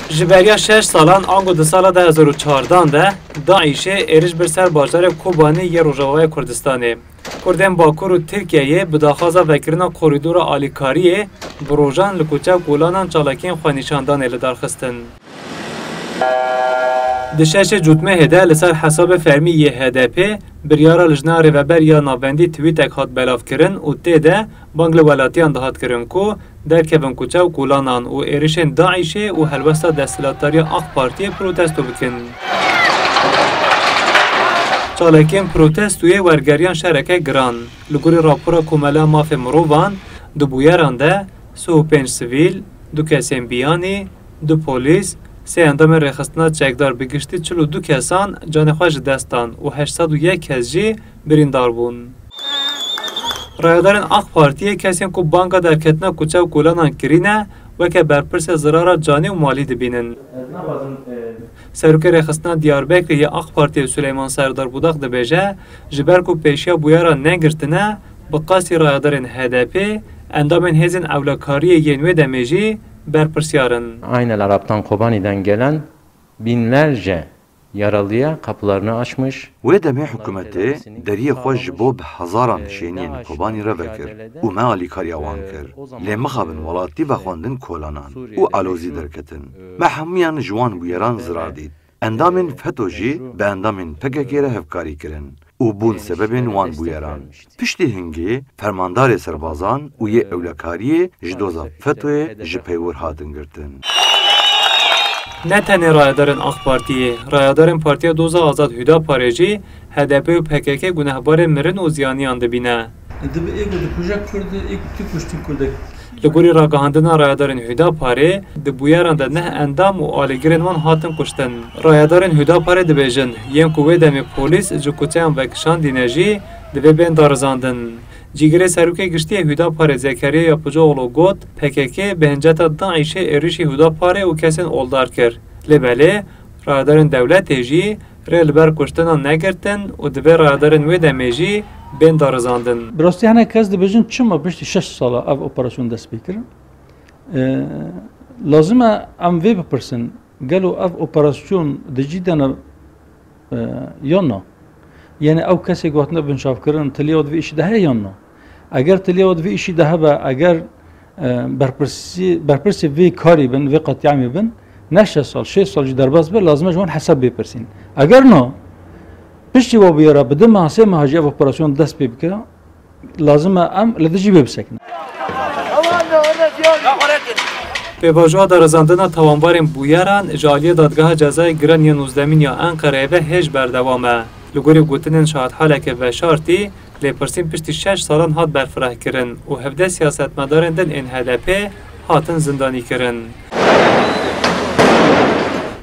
جبریا 6 سالان آنگو ده سال 2014 ده داعش ایرج بر سر بازار کوبانی یه روجاوای کردستانه. کردن باکور و ترکیه به داخازا وکرنا کوریدور آلیکاریه بروجان لکوچه گولانان چالاکین خوانیشاندان لدارخستن. دشش جوتمه هده لسر حساب فرمی یه HDP بریارا لجنا ریوبر یا ناوندی تویتک هات بلاف کرن و تیده بانگل ولاتیان دهات کرن کو در کبن کوچه و گولانان و ایرشن داعشه و هلوستا دستلاتاری آق پارتی پروتستو بکن. چالکین پروتستوی ورگریان شرکه گران لگوری راپورا کوملا ماف مروان دو بویران ده 35 سویل، دو کسین بیانی، دو پولیس، سه اندام رخصتنا چکدار بگشتی 42 کسان جانخواش دستان و 801 کس جی بریندار بون. رایدارن آق پارتیه کسین کو بانکا در کتنا کوچه و کولانان کرینه و که برپرس ضرار جانی و مالی دبینن. سروک رخصتنا دیاربکر یا آق پارتی سلیمان سردار بوداق دبیجه جبر کو پیشیا بویارا نگرتنه بقاسی رایدارن HDP اندامن هزین اولاکاری ینوی دمیجی berpırsiyarın. Aynel Arap'tan Kobani'den gelen binlerce yaralıya kapılarını açmış. Ve deme hükümeti deriye hoş bo hazaran şenien Kobani revekir u meali karyavan kir. Le mexabin velati ve xwendin kolanan u alozi derketin. Mehamiyan jwan bu yaran zirar did. Endamin FETÖ jî be endamin PKK re hevkarî kirin. û bûn sebebên wan bûyeran. Piştî hingê fermandarê serbazan û yê ewlekariyê ji doza FETÖyê ji peyvir hatin girtin. Ne tenê rayedarên AK Partiyê, rayedarên Partiya Doza Azad Hüdaparê jî HDP û PKK gunehbarên mirin û ziyaniyan dibîne. Dibe êgo dikuje Kurd, êgo tu kuştî Kurdek. Li gorî ragihandina rayedarên Hüdaparê di bûyeran de neh endam û alîgirên wan hatin kuştin. Rayedarên Hüdaparê dibêjin yên ku wê demê polîs ji kuçeyan vekişandîne jî divê bên darizandin. Cîgirê serokê giştî Hüdaparê Zekeriya Yapıcıoğlu got PKK bi hinceta Daişê êrişî Hüdaparê û kesên oldar kir. Lêbelê rayedarên dewletê jî rê li ber kuştinan negirtin û divê rayedarên wê demê jî bên darizandin. Bi rastî hinek kes dibêjin çima piştî 6 sala ev operasyon dest pê kirin. Lazim e em vê bipirsin gelo ev operasyon di cî dene yana. Yani ew kesê gotina binşavkirin tiliya wê îşî de heye yana. Eger tiliya wê îşî de hebe eger berpirsê vê karî bin vê qetiyamê bin ne 6 sal 6 sal jî derbas be lazim e ji wan hesab bêpirsîn. Eger na piştî we bûyera bi di masê me hacî ev operasyon dest pê bike lazim e em li dijî vê bisekin. Pêvajoya darizandina tawanbarên bûyeran ji aliyê Dadgeha Cezayê Giran yên 19 ya Enqereyê ve hêj berdewam e. Li gorî gotinên şahidhaleke veşartî lêpirsîn piştî 6 salan hat berfirehkirin û hevdeh siyasetmedarên din ên HDP hatin zindanî kirin.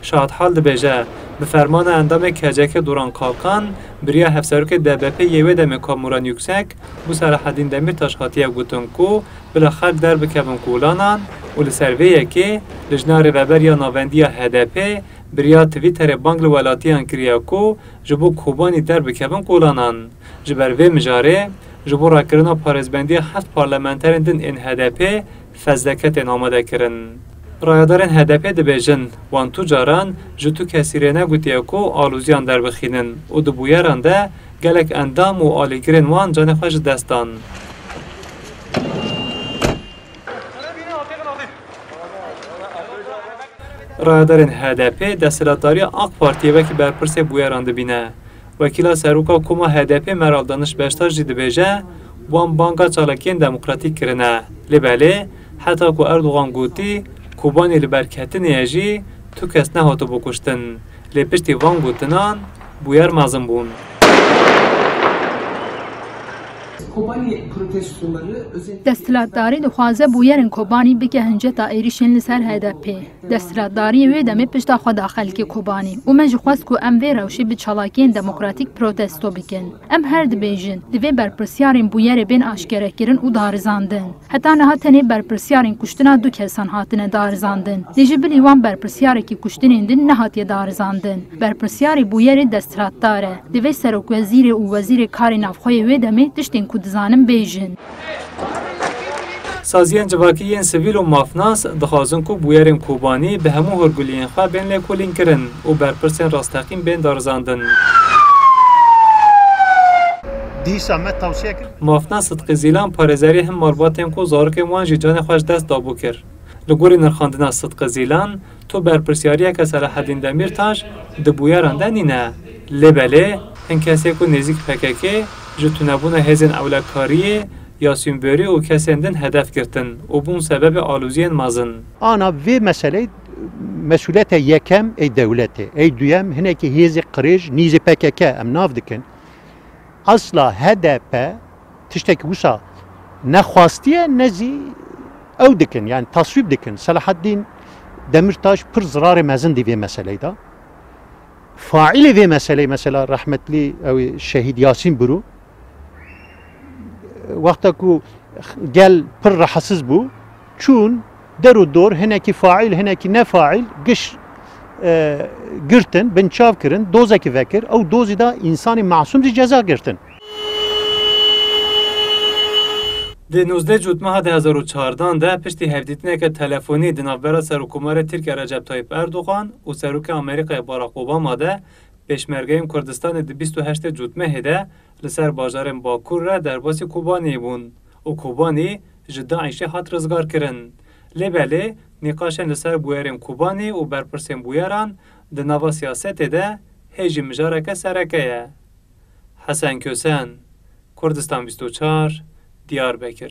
Şahidhal dibêje bi fermana endamê KCK Duran Kalkan biriya hevserokê DBP yê wê demê Kamuran Yüksek bû Selaheddîn Demirtaş hatiye gotin ku bila xelk derbikevin kolanan û li ser vê yekê li jina rêveberiya navendiya HDP biriya Twitterê bang li welatiyan kiriye ku ji bo Kobanî derbikevin kolanan. Ji ber vê mijarê ji bo rakirina parêzbendiya heft parlamenterên din ên HDP fezleketên amade kirin. Rayedarên HDP dibêjin wan tu caran ji tu kesîrê negutiye ku alûziyan derbixînin û di bûyeran de gelek endam û alîgirên wan canê xwe ji dest dan. Rayedarên HDP desthilatdariya AK Partiyê wekî berpirsê bûyeran dibîne. Wekîla Seroka Koma HDP Meral Danış Beştar jî dibêje wan banka çalakiyên demokratîk kirine. Lêbelê heta ku Erdogan gotî Kobanî li ber ketinê jî tu kes nehatû bikuştin. Lê piştî van gotinan bûyer mezin bûn. Desthilatdarî dixwaze bûyerên Kobanî bike hinceta êrişên li ser HDP. Desthilatdariyê wê demê pişta xwe da xelkê Kobanî û me ji xwest ku em vê rewşê bi çalakiyên demokratîk protesto bikin. Em her dibêjin divê berpirsyarên bûyerê bên aşkerekirin û darizandin. Heta niha tenê berpirsyarên kuştina du kesan hatine darizandin. Lê ji bilî wan berpirsyarekî kuştinên din nehatiye darizandin. Berpirsyarê bûyerê desthilatdar e. Divê serokwezîrê û wezîrê karê navxweyê wê demê tiştên ku dizanin bêjin. سازیان جواکیین سویل و مافناس دخوازن کو بویرین کوبانی به همو هرگولین خواه بین لیکولین کرن و برپرسین راستقیم بین دارزاندن. مافنا صدق زیلان پارێزەری هم مالباتên ku zarokên wan jî canê xwe ji dest dabû kir. Li gorî nirxandina Sıdqı Zîlan, to berpirsyariyeke Selaheddîn Demirtaş di bûyeran de nîne. Lêbelê, hin kesê ku nêzik PKK ji tunebûna hêzên ewlekariyê ya Sîmberî û kesên din hedef girtin û bûn sebebê alûziyên mezin. Ana vê meseleyê mesuliyeta yekem ey devletê, ey duyem hinekî hêzê qirêj nîzê PKK em nav dikin. Asla HDP tiştekî wisa nexwastiye nezî ew dikin yani tasvîb dikin. Selaheddîn Demirtaş pir zirarê mezin dî vê meseleyê da. Faîlê vê meseleyê mesela rahmetlî ew Şehîd Yasîn Bûrû wexta ku gel pir rahatsız bû çûn der û dor hinekî faîl hinekî nefaîl giş girtin, binçav kirin, dozekî vekir, ew dozî da insanî masûm jî ceza girtin. Di 19 Cutmeha 2014 de piştî hevdîtineke telefonî di navbera Serokkomarê Tirkiye Recep Tayyip Erdogan û Serokê Amerîkayê Barack Obama de pêşmergeyên Kurdistanê di 28 Cutmehê de li ser bajarên Bakur re derbasî Kobaniyê bûn û Kobanî ji Daişê hat rizgar kirin. Lêbelê nîqaşên li ser bûyerên Kobanî û berpirsên bûyeran di nava siyasetê de hêjî mijareke sereke ye. Hesen Kösen, Kurdistan 24, Diyarbekir.